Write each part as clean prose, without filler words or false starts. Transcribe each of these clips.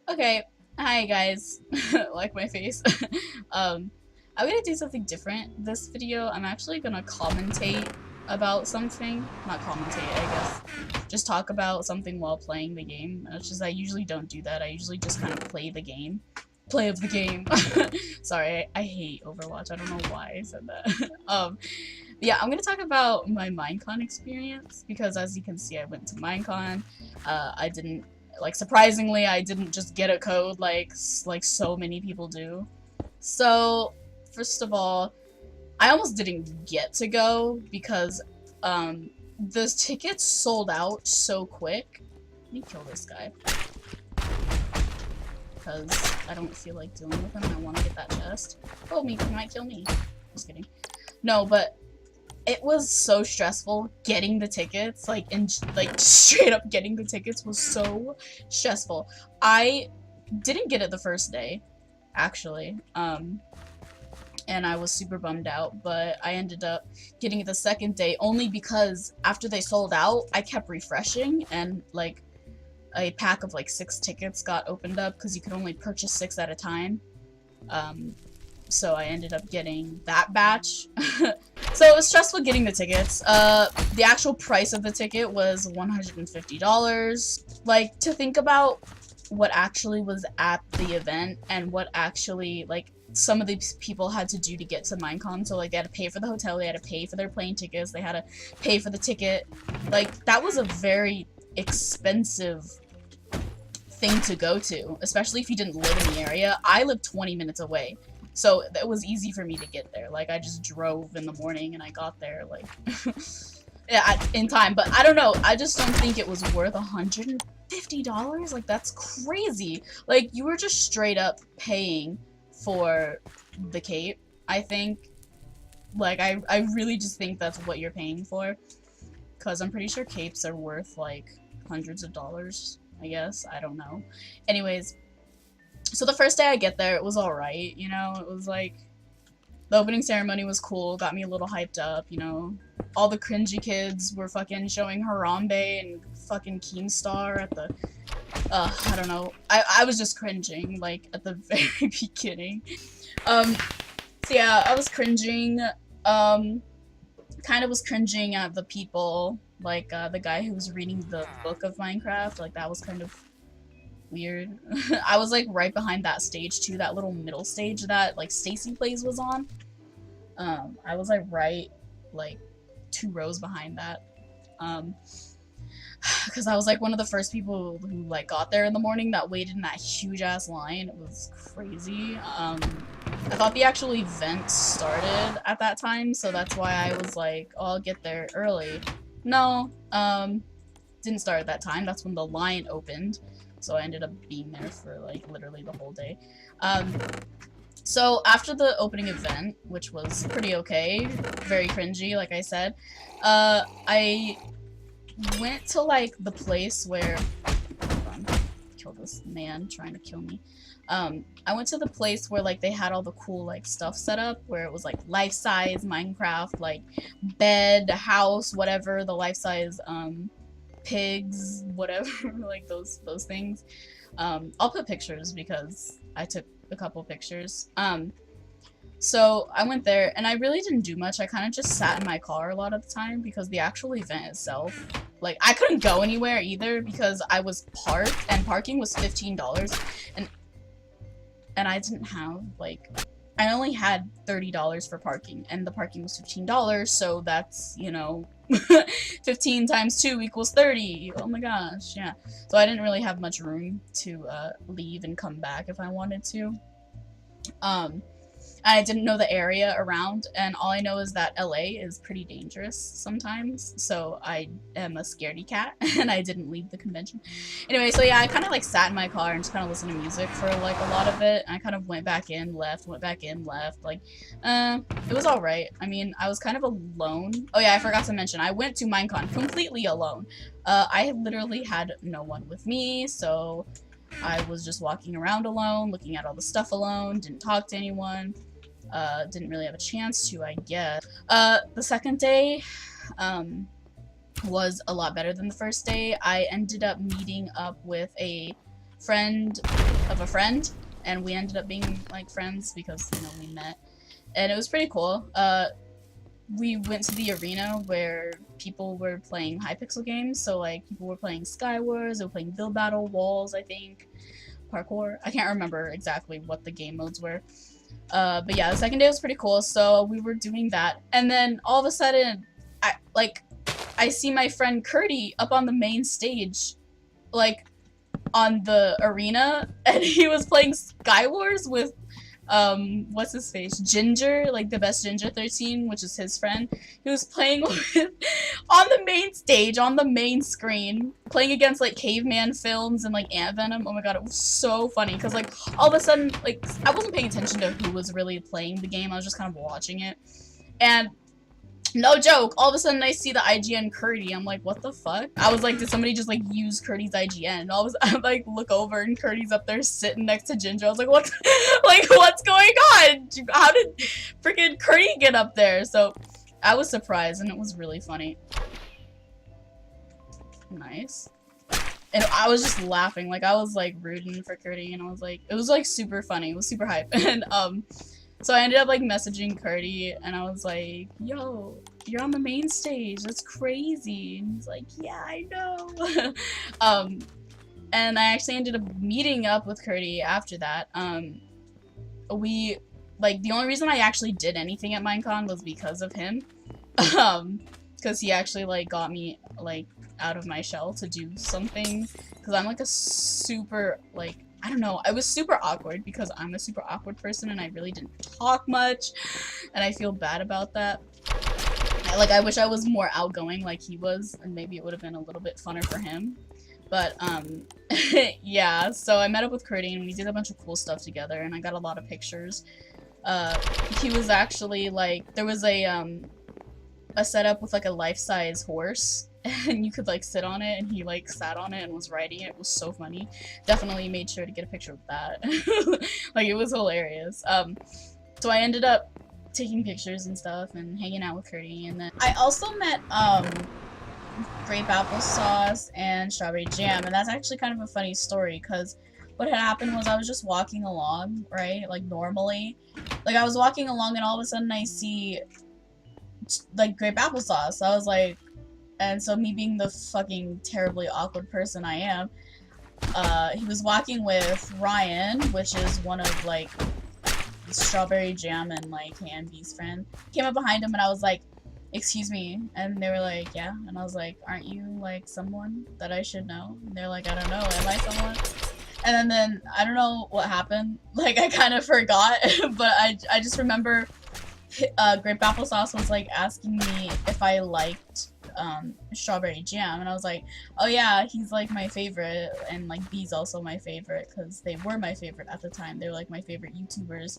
Okay, hi guys. Like my face. um, I'm gonna do something different this video. I'm actually gonna commentate about something. Not commentate, I guess. Just talk about something while playing the game. It's just I usually don't do that. I usually just kind of play the game. Play of the game. Sorry, I hate Overwatch. I don't know why I said that. Yeah, I'm gonna talk about my Minecon experience because as you can see, I went to Minecon. I didn't surprisingly, I didn't just get a code like so many people do. So, first of all, I almost didn't get to go because the tickets sold out so quick. Let me kill this guy because I don't feel like dealing with him. I want to get that chest. Oh, he might kill me. Just kidding. No, but it was so stressful getting the tickets, like straight up getting the tickets was so stressful. I didn't get it the first day, actually, and I was super bummed out, but I ended up getting it the second day only because after they sold out, I kept refreshing and like a pack of like 6 tickets got opened up because you could only purchase 6 at a time. So I ended up getting that batch. So it was stressful getting the tickets. The actual price of the ticket was $150. Like, to think about what actually was at the event and what actually, like, some of these people had to do to get to Minecon. So, like, they had to pay for the hotel, they had to pay for their plane tickets, they had to pay for the ticket. Like, that was a very expensive thing to go to, especially if you didn't live in the area. I lived 20 minutes away. So it was easy for me to get there. Like, I just drove in the morning and I got there, like, yeah, in time. But I don't know. I just don't think it was worth $150. Like, that's crazy. Like, you were just straight up paying for the cape, I think. Like, I really just think that's what you're paying for. Because I'm pretty sure capes are worth, like, hundreds of dollars, I guess. I don't know. Anyways. So the first day I get there, it was alright, you know, it was like, the opening ceremony was cool, got me a little hyped up, you know, all the cringy kids were fucking showing Harambe and fucking Keemstar at the, I don't know, I was just cringing, like, at the very beginning. So yeah, I was cringing, kind of was cringing at the people, like, the guy who was reading the book of Minecraft, like, that was kind of weird. I was like right behind that stage too, that little middle stage that like Stacy Plays was on. I was like right like 2 rows behind that. Because I was like one of the first people who like got there in the morning that waited in that huge ass line. It was crazy. I thought the actual event started at that time, so that's why I was like, oh, I'll get there early. No, didn't start at that time. That's when the line opened. So I ended up being there for like literally the whole day. So after the opening event, which was pretty okay, very cringy, like I said, I went to like the place where, hold on, kill this man trying to kill me. I went to the place where like they had all the cool like stuff set up, where it was like life-size Minecraft, like bed, house, whatever, the life-size pigs, whatever, like those things. I'll put pictures because I took a couple pictures. So I went there and I really didn't do much. I kind of just sat in my car a lot of the time because the actual event itself, like I couldn't go anywhere either because I was parked and parking was $15 and I didn't have like, I only had $30 for parking and the parking was $15, so that's, you know, 15 times 2 equals 30. Oh my gosh, yeah. So I didn't really have much room to leave and come back if I wanted to. I didn't know the area around, and all I know is that LA is pretty dangerous sometimes, so I am a scaredy cat, and I didn't leave the convention. Anyway, so yeah, I kind of like sat in my car and just kind of listened to music for like a lot of it. I kind of went back in, left, went back in, left, like, it was alright. I mean, I was kind of alone. Oh yeah, I forgot to mention, I went to Minecon completely alone. I literally had no one with me, so I was just walking around alone, looking at all the stuff alone, didn't talk to anyone. Didn't really have a chance to, I guess. The second day, was a lot better than the first day. I ended up meeting up with a friend of a friend, and we ended up being like friends because, you know, we met, and it was pretty cool. We went to the arena where people were playing Hypixel games, so like people were playing Skywars, they were playing Build Battle, Walls, I think, Parkour. I can't remember exactly what the game modes were. But yeah, the second day was pretty cool, so we were doing that, and then all of a sudden, I see my friend Kurdie up on the main stage, like, on the arena, and he was playing Skywars with, what's his face? Ginger, like the best Ginger 13, which is his friend. He was playing with, on the main stage, on the main screen, playing against, like, Caveman Films and, like, Ant Venom. Oh my god, it was so funny, because, like, all of a sudden, like, I wasn't paying attention to who was really playing the game, I was just kind of watching it, and no joke, all of a sudden I see the IGN Kurdie. I'm like, what the fuck? I was like, did somebody just like use Kurdie's IGN? And all of a sudden, I like look over and Kurdie's up there sitting next to Ginger. I was like, what? Like, what's going on? How did freaking Kurdie get up there? So I was surprised, and it was really funny. Nice. And I was just laughing, like I was like rooting for Kurdie, and I was like, it was like super funny. It was super hype, and so I ended up like messaging Kurdie, and I was like, yo, you're on the main stage, that's crazy. And he's like, yeah, I know. And I actually ended up meeting up with Kurdie after that. We, like, the only reason I actually did anything at Minecon was because of him. Because he actually like got me like out of my shell to do something, because I'm like a super, like, I don't know, I was super awkward because I'm a super awkward person and I really didn't talk much, and I feel bad about that. Like, I wish I was more outgoing like he was, and maybe it would have been a little bit funner for him. But, yeah, so I met up with Kurdie and we did a bunch of cool stuff together, and I got a lot of pictures. He was actually, like, there was a setup with, like, a life-size horse, and you could like sit on it, and he like sat on it and was riding it. It was so funny. Definitely made sure to get a picture of that. Like, it was hilarious. So I ended up taking pictures and stuff and hanging out with Kurdie, and then I also met grape applesauce and strawberry jam, and that's actually kind of a funny story, because what had happened was I was just walking along, right, like normally, like I was walking along, and all of a sudden I see like grape applesauce. So I was like, and so me being the fucking terribly awkward person I am, he was walking with Ryan, which is one of like Strawberry Jam and like Candy's friend. Came up behind him and I was like, excuse me, and they were like, yeah, and I was like, aren't you like someone that I should know? And they're like, I don't know, am I someone? And then I don't know what happened, like I kind of forgot, but I just remember grape applesauce was like asking me if I liked strawberry jam, and I was like, oh yeah, he's like my favorite, and like B's also my favorite, because they were my favorite at the time. They were like my favorite YouTubers.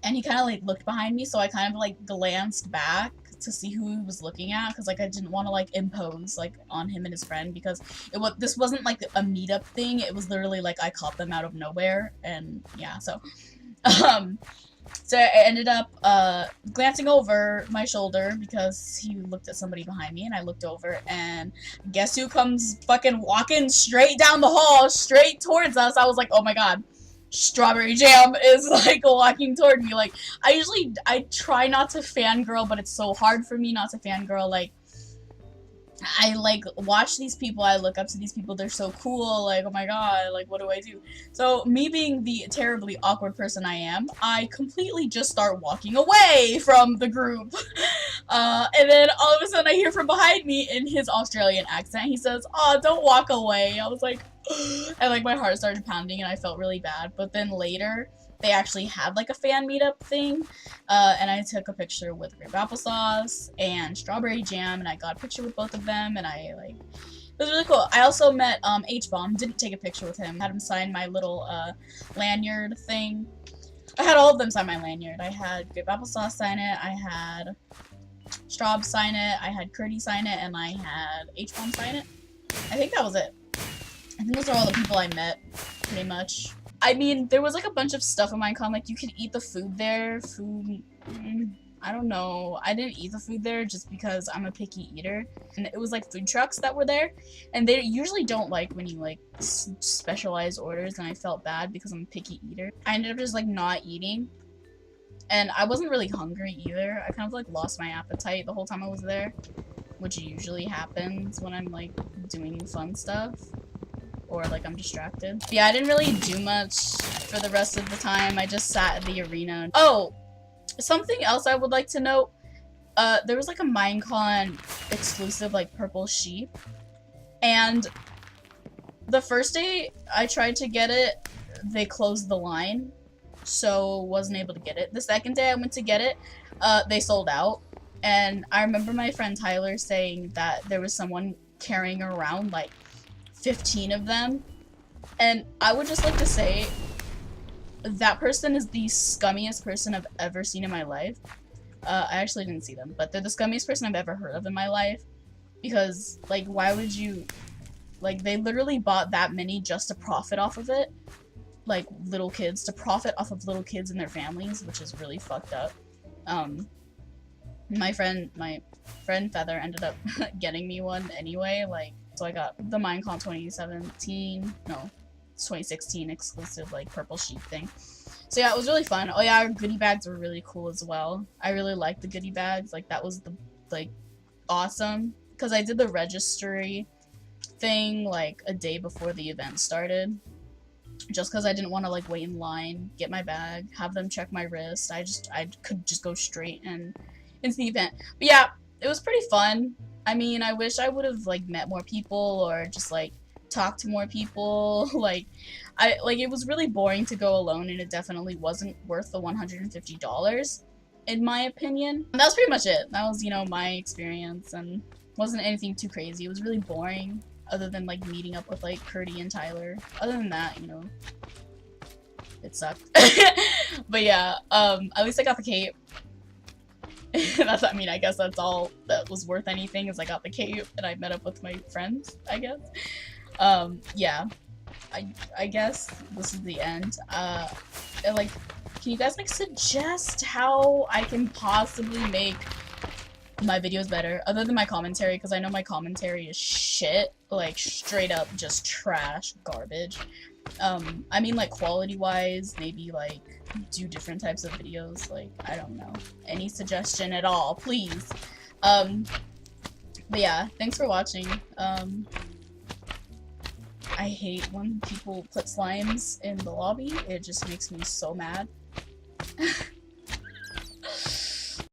And he kind of like looked behind me, so I kind of like glanced back to see who he was looking at, because like I didn't want to like impose like on him and his friend, because this wasn't like a meetup thing. It was literally like I caught them out of nowhere, and yeah, so so I ended up glancing over my shoulder because he looked at somebody behind me, and I looked over, and guess who comes fucking walking straight down the hall, straight towards us. I was like, oh my god, Strawberry Jam is like walking toward me. Like, I try not to fangirl, but it's so hard for me not to fangirl. Like, I like watch these people, I look up to these people, they're so cool, like, oh my god, like, what do I do? So me being the terribly awkward person I am, I completely just start walking away from the group. And then all of a sudden I hear from behind me in his Australian accent, he says, oh, don't walk away. I was like, and like my heart started pounding and I felt really bad. But then later they actually had like a fan meetup thing, and I took a picture with grape applesauce and strawberry jam, and I got a picture with both of them, and I like, it was really cool. I also met H-Bomb, didn't take a picture with him, had him sign my little lanyard thing. I had all of them sign my lanyard. I had grape applesauce sign it, I had Straub sign it, I had Kurdie sign it, and I had H-Bomb sign it. I think that was it. I think those are all the people I met, pretty much. I mean, there was like a bunch of stuff in Minecon, like you could eat the food there, I don't know. I didn't eat the food there just because I'm a picky eater. And it was like food trucks that were there. And they usually don't like when you like specialize orders, and I felt bad because I'm a picky eater. I ended up just like not eating. And I wasn't really hungry either. I kind of like lost my appetite the whole time I was there, which usually happens when I'm like doing fun stuff or like I'm distracted. Yeah, I didn't really do much for the rest of the time. I just sat at the arena. Oh! Something else I would like to note, there was like a Minecon exclusive like purple sheep, and the first day I tried to get it, they closed the line, so wasn't able to get it. The second day I went to get it, they sold out, and I remember my friend Tyler saying that there was someone carrying around like 15 of them, and I would just like to say that person is the scummiest person I've ever seen in my life. I actually didn't see them, but they're the scummiest person I've ever heard of in my life. Because, like, why would you... Like, they literally bought that many just to profit off of it. Like, little kids. To profit off of little kids and their families, which is really fucked up. My friend Feather ended up getting me one anyway, like... So I got the Minecon 2017... No. 2016 exclusive like purple sheep thing. So yeah, it was really fun. Oh yeah, our goodie bags were really cool as well. I really liked the goodie bags. Like that was the like awesome because I did the registry thing like a day before the event started. Just because I didn't want to like wait in line, get my bag, have them check my wrist. I could just go straight and into the event. But yeah, it was pretty fun. I mean, I wish I would have like met more people or just like talk to more people. It was really boring to go alone, and it definitely wasn't worth the $150 in my opinion. And that was pretty much it. That was, you know, my experience, and wasn't anything too crazy. It was really boring other than like meeting up with like Kurdie and Tyler. Other than that, you know, it sucked. But yeah, at least I got the cape. I guess that's all that was worth anything, is I got the cape and I met up with my friends, I guess. Yeah, I guess this is the end. Like, can you guys like suggest how I can possibly make my videos better, other than my commentary, because I know my commentary is shit, like straight up just trash, garbage. I mean like quality wise, maybe like do different types of videos, like I don't know, any suggestion at all, please. But yeah, thanks for watching. I hate when people put slimes in the lobby. It just makes me so mad.